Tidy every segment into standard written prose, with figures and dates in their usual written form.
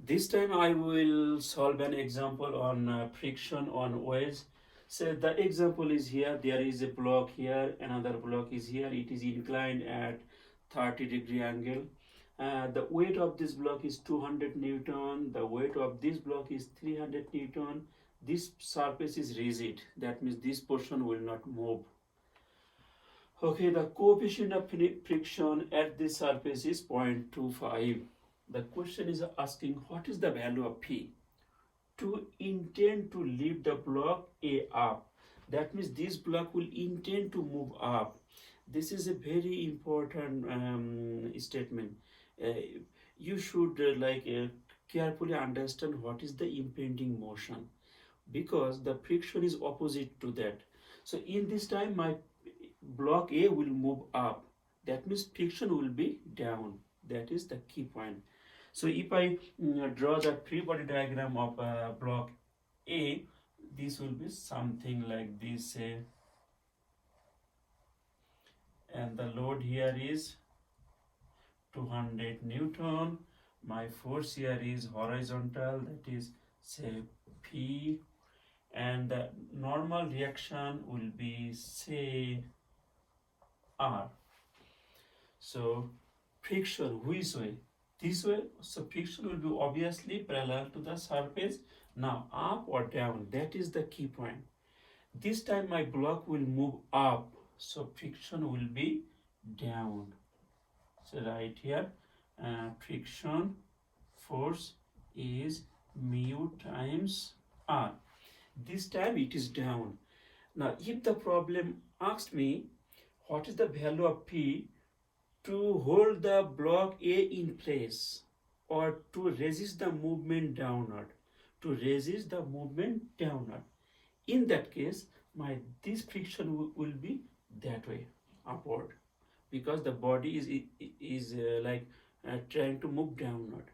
This time I will solve an example on friction on wedge. So the example is here. There is a block here, another block is here. It is inclined at 30-degree angle. The weight of this block is 200 Newton. The weight of this block is 300 Newton. This surface is rigid. That means this portion will not move. Okay, the coefficient of friction at this surface is 0.25. The question is asking what is the value of P to intend to lift the block A up. That means this block will intend to move up. This is a very important statement. Uh, you should carefully understand what is the impending motion, because the friction is opposite to that. So in this time my block A will move up. That means friction will be down. That is the key point. So if I draw the free body diagram of block A, this will be something like this. And the load here is 200 Newton. My force here is horizontal, that is say P, and the normal reaction will be say R. So friction which way? This way. So friction will be obviously parallel to the surface. Now up or down, that is the key point. This time my block will move up, so friction will be down. So right here, friction force is mu times R. This time it is down. Now if the problem asks me what is the value of P to hold the block A in place, or to resist the movement downward, in that case my this friction will be that way, upward, because the body is trying to move downward.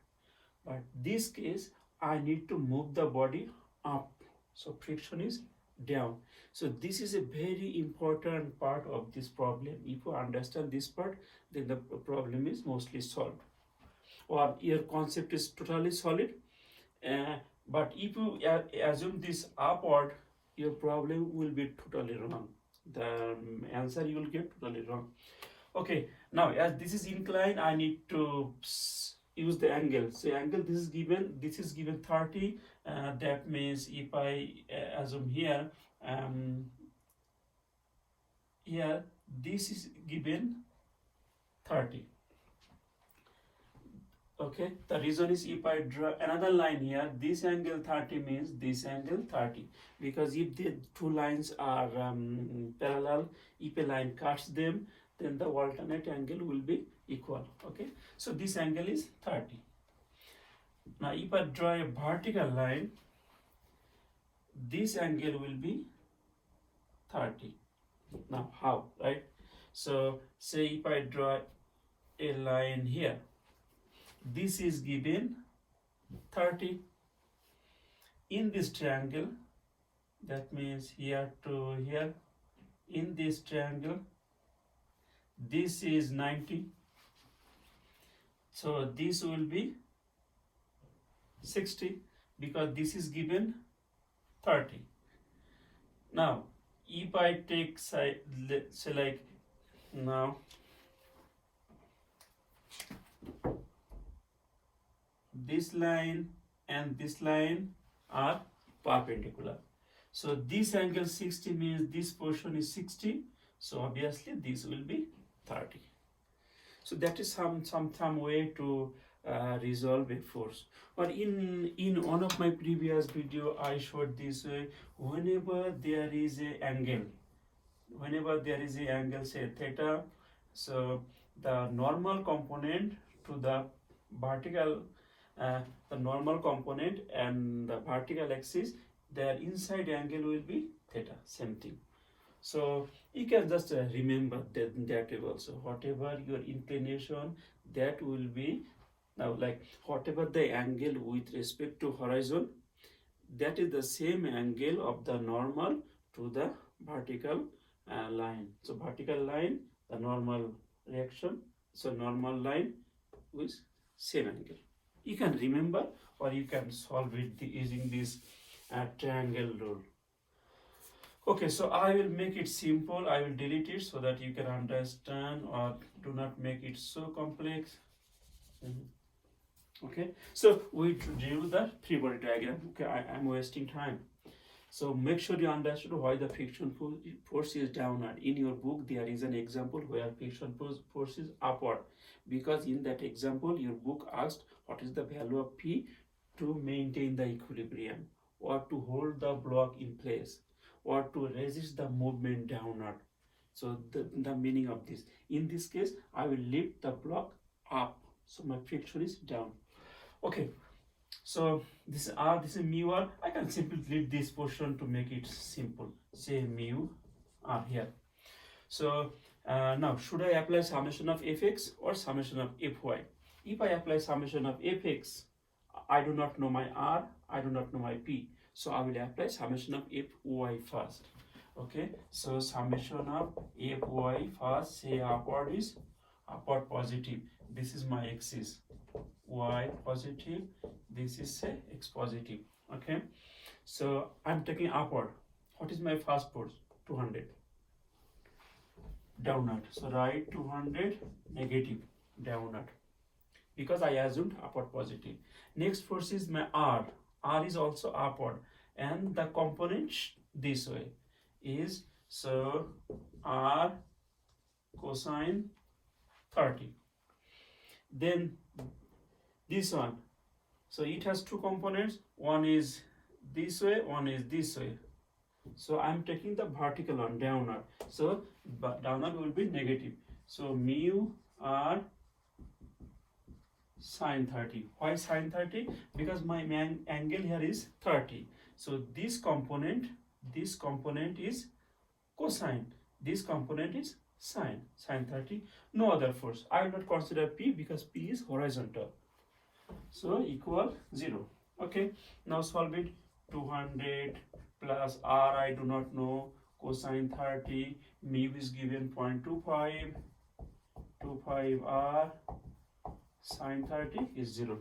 But this case I need to move the body up, so friction is down. So this is a very important part of this problem. If you understand this part, then the problem is mostly solved, or your concept is totally solid. But if you assume this upward, your problem will be totally wrong. The answer you will get totally wrong. Okay, now as this is inclined, I need to use the angle. So angle, this is given 30. That means if I assume here, here this is given 30. Okay, the reason is if I draw another line here, this angle 30 means this angle 30, because if the two lines are parallel, if a line cuts them, then the alternate angle will be equal. Okay, so this angle is 30. Now if I draw a vertical line, this angle will be 30. Now how, right? So say if I draw a line here, this is given 30 in this triangle. That means here to here, in this triangle, this is 90. So this will be 60, because this is given 30. Now if I take side, let's say like now this line and this line are perpendicular. So this angle 60 means this portion is 60. So obviously this will be 30. So that is some way to resolve a force. Or in one of my previous video, I showed this way. Whenever there is a angle, say theta, so the normal component to the vertical, the normal component and the vertical axis, their inside angle will be theta, same thing. So you can just remember that way also. Whatever your inclination, that will be, now like whatever the angle with respect to horizon, that is the same angle of the normal to the vertical line. So vertical line, the normal reaction, so normal line with same angle. You can remember or you can solve it using this triangle rule. Okay, so I will make it simple. I will delete it so that you can understand, or do not make it so complex. Okay, so we drew the free body diagram. Okay, I am wasting time. So make sure you understood why the friction force is downward. In your book, there is an example where friction force is upward, because in that example, your book asked what is the value of P to maintain the equilibrium, or to hold the block in place, or to resist the movement downward. So the meaning of this, in this case, I will lift the block up, so my friction is down. Okay, so this is mu r. I can simply delete this portion to make it simple. Say mu r here. So now should I apply summation of fx or summation of fy? If I apply summation of fx, I do not know my r, I do not know my p. So I will apply summation of fy first. Okay, so summation of fy first. Say upward is upward positive. This is my axis. Y positive, this is say x positive. Okay, so I'm taking upward. What is my first force? 200. Downward, so write 200 negative downward, because I assumed upward positive. Next force is my r. R is also upward, and the component this way is, so r cosine 30. Then this one, so it has two components, one is this way, one is this way. So I'm taking the vertical one, downward, so downward will be negative. So mu r sine 30. Why sine 30? Because my angle here is 30. So this component is cosine, this component is sine 30. No other force. I will not consider P because P is horizontal. So equal 0. Okay, now solve it. 200 plus r I do not know, cosine 30, mu is given 0.25, 25 r sine 30 is 0.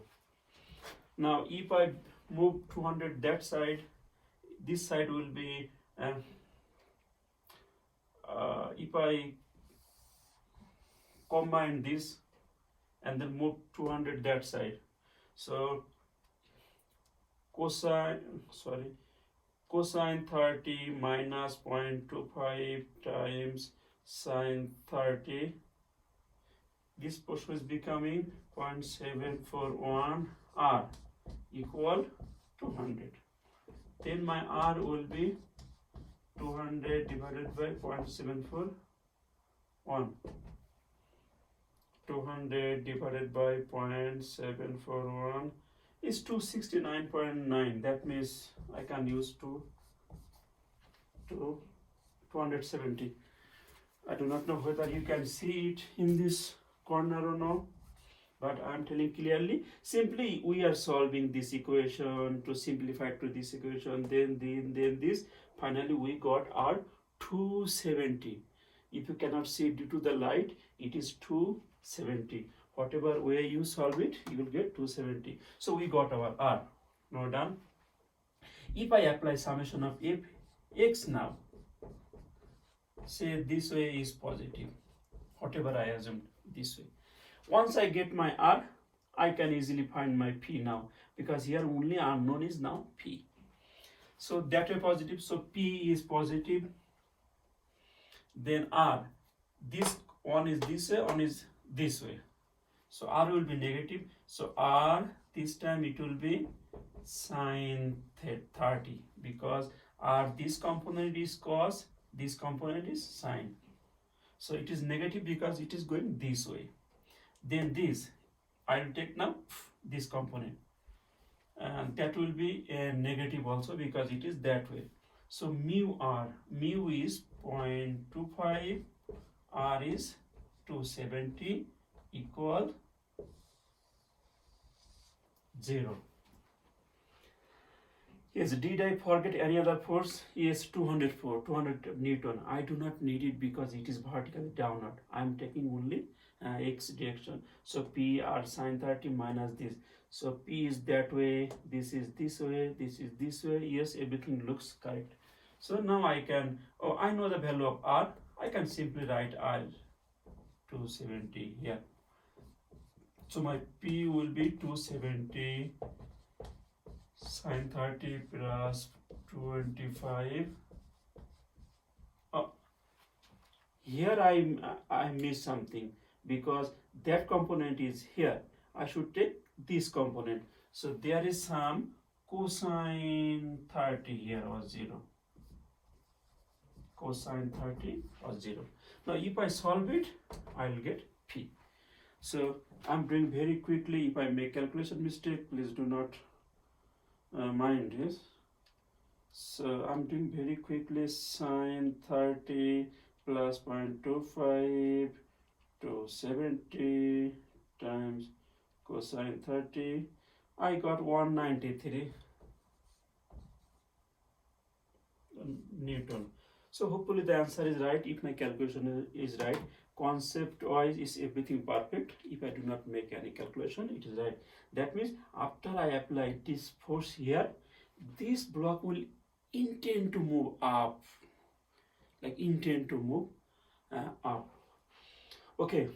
Now if I move 200 that side, this side will be if I combine this and then move 200 that side, so cosine 30 minus 0.25 times sine 30, this portion is becoming 0.741 r equal 200. Then my r will be 200 divided by 0.741. 200 divided by 0.741 is 269.9. That means I can use 270. I do not know whether you can see it in this corner or no, but I am telling clearly. Simply we are solving this equation to simplify to this equation, then this. Finally we got our 270. If you cannot see it due to the light, it is 270. Whatever way you solve it, you will get 270. So we got our r. Now done. If I apply summation of fx now, say this way is positive, whatever I assumed this way. Once I get my r, I can easily find my p now, because here only unknown is now p. So that way positive, so p is positive. Then r, this one is this way, one is this way. So r will be negative. So r, this time it will be sine 30, because r, this component is cos, this component is sine. So it is negative because it is going this way. Then this, I will take now this component, and that will be a negative also because it is that way. So mu r, mu is 0.25, r is 270 equal 0. Yes, did I forget any other force? Yes, 200 Newton. I do not need it because it is vertically downward. I am taking only x direction. So p r sine 30 minus this. So p is that way, this is this way, this is this way. Yes, everything looks correct. So now I can, oh, I know the value of r. I can simply write r 270 here. So my p will be 270 sine 30 plus 25. Here I missed something because that component is here. I should take this component. So there is some cosine 30 here or 0. Cosine 30 or 0. Now if I solve it, I will get P. So I'm doing very quickly. If I make calculation mistake, please do not mind. Yes. So I'm doing very quickly. Sine 30 plus 0.25 to 70 times cosine 30. I got 193 Newton. So hopefully the answer is right. If my calculation is right, concept wise is everything perfect. If I do not make any calculation, it is right. That means after I apply this force here, this block will intend to move up, like intend to move up. Okay,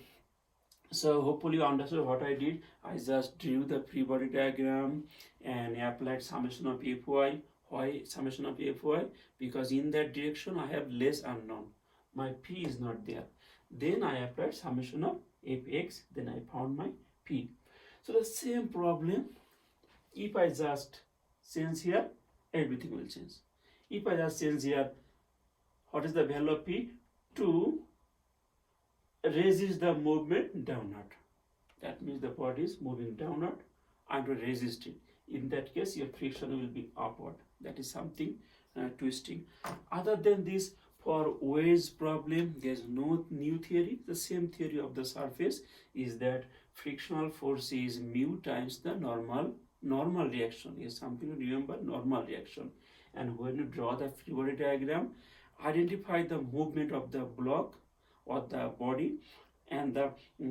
so hopefully you understood what I did. I just drew the free body diagram and applied summation of Fy. Why summation of Fy? Because in that direction I have less unknown. My P is not there. Then I applied summation of Fx. Then I found my P. So the same problem, if I just change here, everything will change. If I just change here, what is the value of P? To resist the movement downward. That means the body is moving downward and to resist it. In that case, your friction will be upward. That is something twisting. Other than this, for wedge problem, there is no new theory. The same theory of the surface is that frictional force is mu times the normal reaction. Is something to remember, normal reaction. And when you draw the free body diagram, identify the movement of the block or the body, and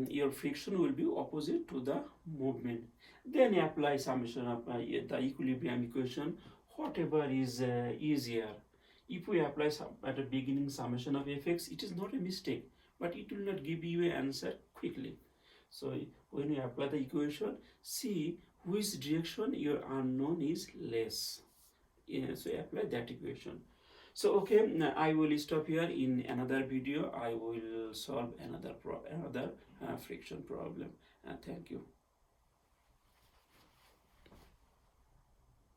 your friction will be opposite to the movement. Then apply summation of the equilibrium equation, whatever is easier. If we apply at the beginning summation of fx, it is not a mistake, but it will not give you an answer quickly. So when you apply the equation, see which direction your unknown is less. Yeah, so apply that equation. So okay, I will stop here. In another video I will solve another friction problem. Thank you.